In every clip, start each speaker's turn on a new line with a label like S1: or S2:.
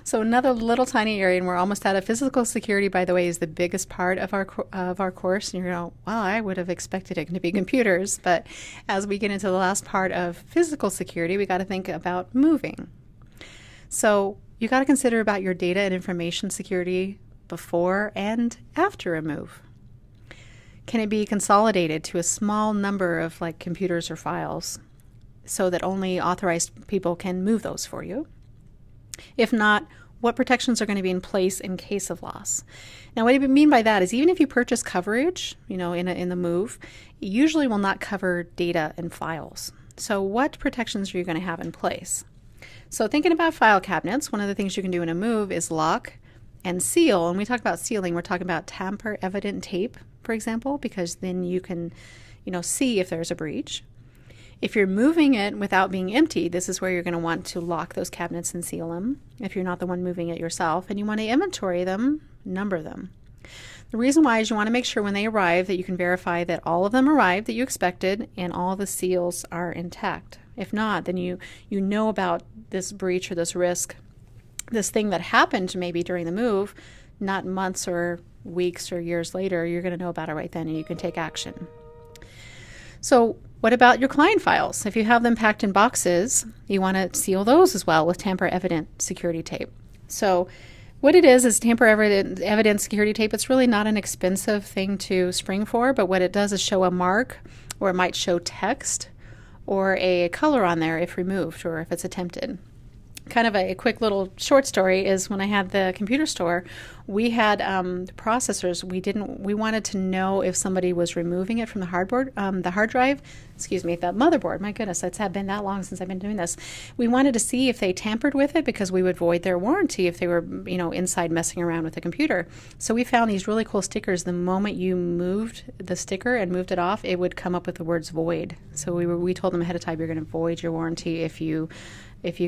S1: So another little tiny area, and we're almost out of physical security, by the way, is the biggest part of our course. And you're going, well, I would have expected it to be computers. But as we get into the last part of physical security, we got to think about moving. So you got to consider about your data and information security before and after a move. Can it be consolidated to a small number of like computers or files so that only authorized people can move those for you? If not, what protections are going to be in place in case of loss? Now, what I mean by that is even if you purchase coverage, in the move, it usually will not cover data and files. So what protections are you going to have in place? So thinking about file cabinets, one of the things you can do in a move is lock and seal. And we talk about sealing, we're talking about tamper-evident tape, for example, because then you can, see if there's a breach. If you're moving it without being empty, this is where you're going to want to lock those cabinets and seal them if you're not the one moving it yourself. And you want to inventory them, number them. The reason why is you want to make sure when they arrive that you can verify that all of them arrived that you expected and all the seals are intact. If not, then you know about this breach or this risk, this thing that happened maybe during the move, not months or weeks or years later. You're going to know about it right then and you can take action. So what about your client files? If you have them packed in boxes, you want to seal those as well with tamper-evident security tape. So what it is tamper-evident security tape. It's really not an expensive thing to spring for, but what it does is show a mark, or it might show text or a color on there if removed or if it's attempted. Kind of a quick little short story is when I had the computer store, we had processors. We wanted to know if somebody was removing it from the hard drive. The motherboard. My goodness, it's been that long since I've been doing this. We wanted to see if they tampered with it because we would void their warranty if they were, inside messing around with the computer. So we found these really cool stickers. The moment you moved the sticker and moved it off, it would come up with the words void. So we told them ahead of time, you're going to void your warranty if you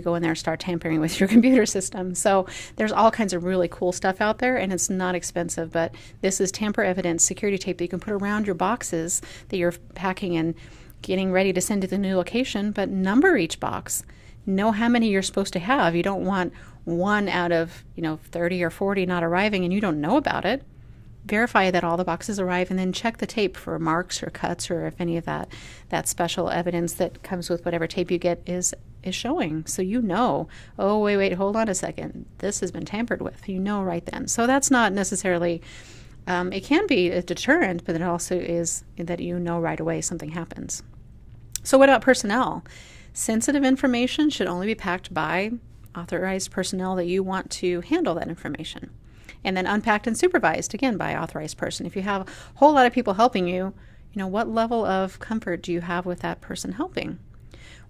S1: go in there and start tampering with your computer system. So there's all kinds of really cool stuff out there, and it's not expensive, but this is tamper-evident security tape that you can put around your boxes that you're packing and getting ready to send to the new location, but number each box. Know how many you're supposed to have. You don't want one out of 30 or 40 not arriving and you don't know about it. Verify that all the boxes arrive and then check the tape for marks or cuts or if any of that special evidence that comes with whatever tape you get is showing. So oh, wait, hold on a second. This has been tampered with. Right then. So that's not necessarily, it can be a deterrent, but it also is that right away something happens. So what about personnel? Sensitive information should only be packed by authorized personnel that you want to handle that information. And then unpacked and supervised, again, by authorized person. If you have a whole lot of people helping you, what level of comfort do you have with that person helping?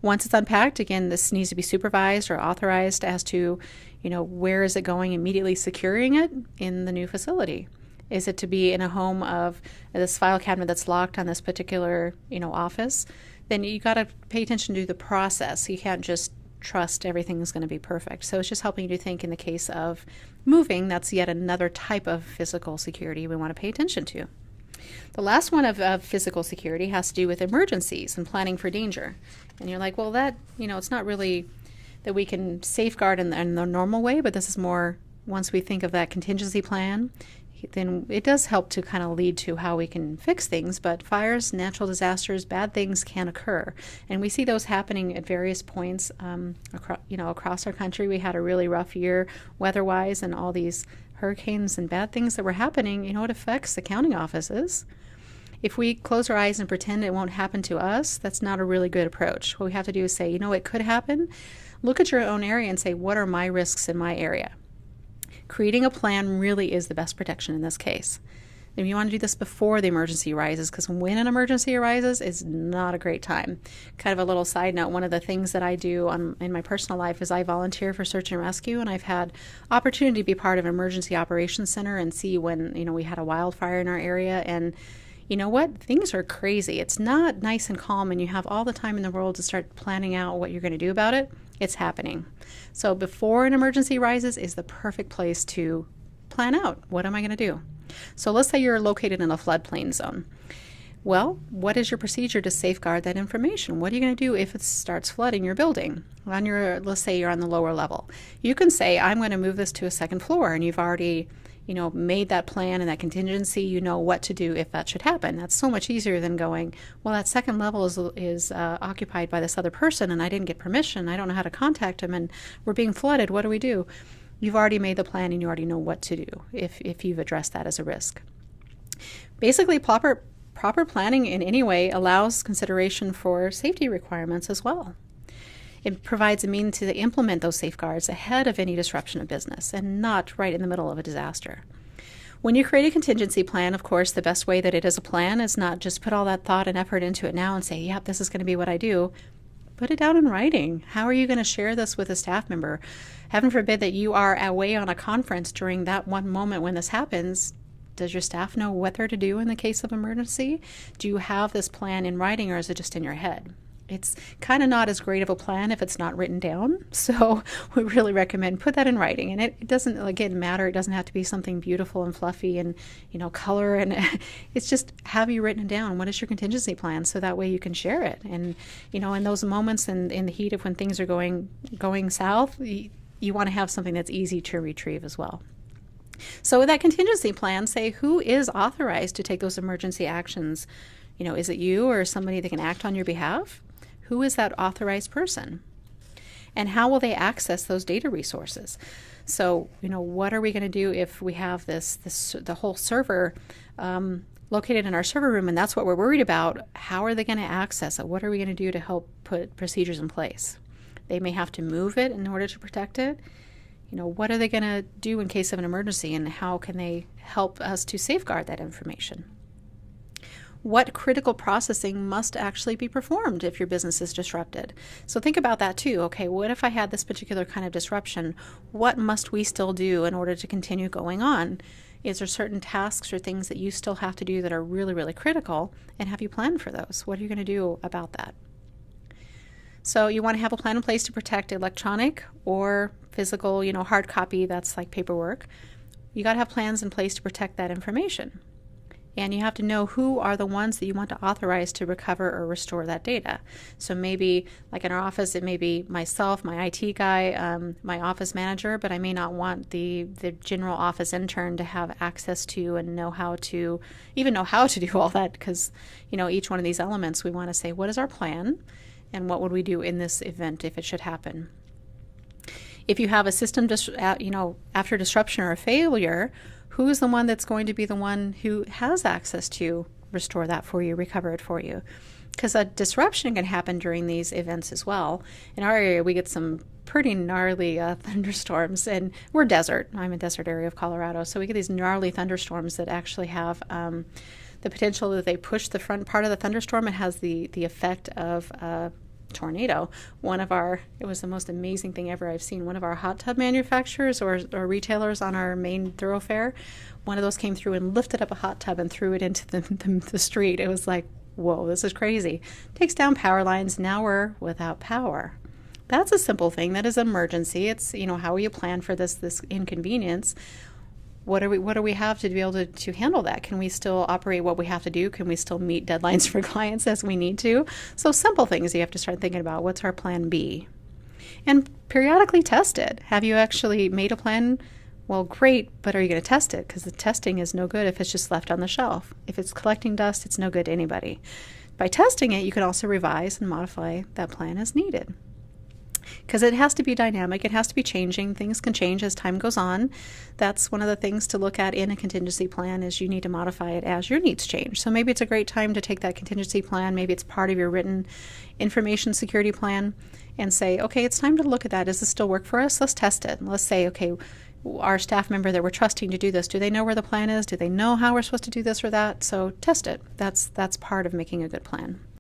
S1: Once it's unpacked, again, this needs to be supervised or authorized as to, where is it going, immediately securing it in the new facility. Is it to be in a home of this file cabinet that's locked on this particular, office? Then you got to pay attention to the process. You can't just trust everything is going to be perfect. So it's just helping you to think in the case of moving, that's yet another type of physical security we want to pay attention to. The last one of physical security has to do with emergencies and planning for danger. And you're like, well, that, it's not really that we can safeguard in the normal way, but this is more, once we think of that contingency plan, then it does help to kind of lead to how we can fix things. But fires, natural disasters, bad things can occur. And we see those happening at various points across our country. We had a really rough year weather-wise, and all these hurricanes and bad things that were happening, it affects the county offices. If we close our eyes and pretend it won't happen to us, that's not a really good approach. What we have to do is say, it could happen. Look at your own area and say, what are my risks in my area? Creating a plan really is the best protection in this case. And you want to do this before the emergency arises, because when an emergency arises, it's not a great time. Kind of a little side note, one of the things that I do in my personal life is I volunteer for search and rescue, and I've had opportunity to be part of an emergency operations center and see when, we had a wildfire in our area, and things are crazy. It's not nice and calm, and you have all the time in the world to start planning out what you're going to do about it. It's happening. So before an emergency arises is the perfect place to plan out, what am I going to do? So let's say you're located in a floodplain zone. Well, what is your procedure to safeguard that information? What are you going to do if it starts flooding your building? Let's say you're on the lower level. You can say, I'm going to move this to a second floor, and you've already, made that plan and that contingency. You know what to do if that should happen. That's so much easier than going, well, that second level is occupied by this other person, and I didn't get permission. I don't know how to contact him, and we're being flooded. What do we do? You've already made the plan, and you already know what to do if you've addressed that as a risk. Basically, proper planning in any way allows consideration for safety requirements as well. It provides a means to implement those safeguards ahead of any disruption of business and not right in the middle of a disaster. When you create a contingency plan, of course, the best way that it is a plan is not just put all that thought and effort into it now and say, yep, this is going to be what I do. Put it down in writing. How are you going to share this with a staff member? Heaven forbid that you are away on a conference during that one moment when this happens. Does your staff know what they're to do in the case of emergency? Do you have this plan in writing, or is it just in your head? It's kind of not as great of a plan if it's not written down. So we really recommend put that in writing. And it doesn't, again, matter. It doesn't have to be something beautiful and fluffy and, color. And it's just have you written it down. What is your contingency plan? So that way you can share it. And, in those moments in the heat of when things are going south, you want to have something that's easy to retrieve as well. So with that contingency plan, say who is authorized to take those emergency actions. Is it you or somebody that can act on your behalf? Who is that authorized person? And how will they access those data resources? So, what are we going to do if we have the whole server located in our server room, and that's what we're worried about? How are they going to access it? What are we going to do to help put procedures in place? They may have to move it in order to protect it. What are they going to do in case of an emergency, and how can they help us to safeguard that information? What critical processing must actually be performed if your business is disrupted? So think about that too. Okay, what if I had this particular kind of disruption? What must we still do in order to continue going on? Is there certain tasks or things that you still have to do that are really, really critical? And have you planned for those? What are you going to do about that? So you want to have a plan in place to protect electronic or physical, hard copy, that's like paperwork. You got to have plans in place to protect that information. And you have to know who are the ones that you want to authorize to recover or restore that data. So maybe, like in our office, it may be myself, my IT guy, my office manager, but I may not want the general office intern to have access to and know how to do all that, because, each one of these elements, we want to say, what is our plan? And what would we do in this event if it should happen? If you have a system, after disruption or a failure, who's the one that's going to be the one who has access to restore that for you, recover it for you? Because a disruption can happen during these events as well. In our area, we get some pretty gnarly thunderstorms, and we're desert. I'm a desert area of Colorado, so we get these gnarly thunderstorms that actually have the potential that they push the front part of the thunderstorm. It has the effect of tornado. It was the most amazing thing ever I've seen. One of our hot tub manufacturers or retailers on our main thoroughfare, one of those came through and lifted up a hot tub and threw it into the street. It was like, whoa, this is crazy. Takes down power lines. Now we're without power. That's a simple thing. That is an emergency. It's, how will you plan for this inconvenience? What do we have to be able to handle that? Can we still operate what we have to do? Can we still meet deadlines for clients as we need to? So simple things you have to start thinking about. What's our plan B? And periodically test it. Have you actually made a plan? Well, great, but are you going to test it? Because the testing is no good if it's just left on the shelf. If it's collecting dust, it's no good to anybody. By testing it, you can also revise and modify that plan as needed. Because it has to be dynamic, it has to be changing. Things can change as time goes on. That's one of the things to look at in a contingency plan, is you need to modify it as your needs change. So maybe it's a great time to take that contingency plan, maybe it's part of your written information security plan, and say, okay, it's time to look at that. Does this still work for us? Let's test it. Let's say, okay, our staff member that we're trusting to do this, do they know where the plan is? Do they know how we're supposed to do this or that? So test it. That's part of making a good plan.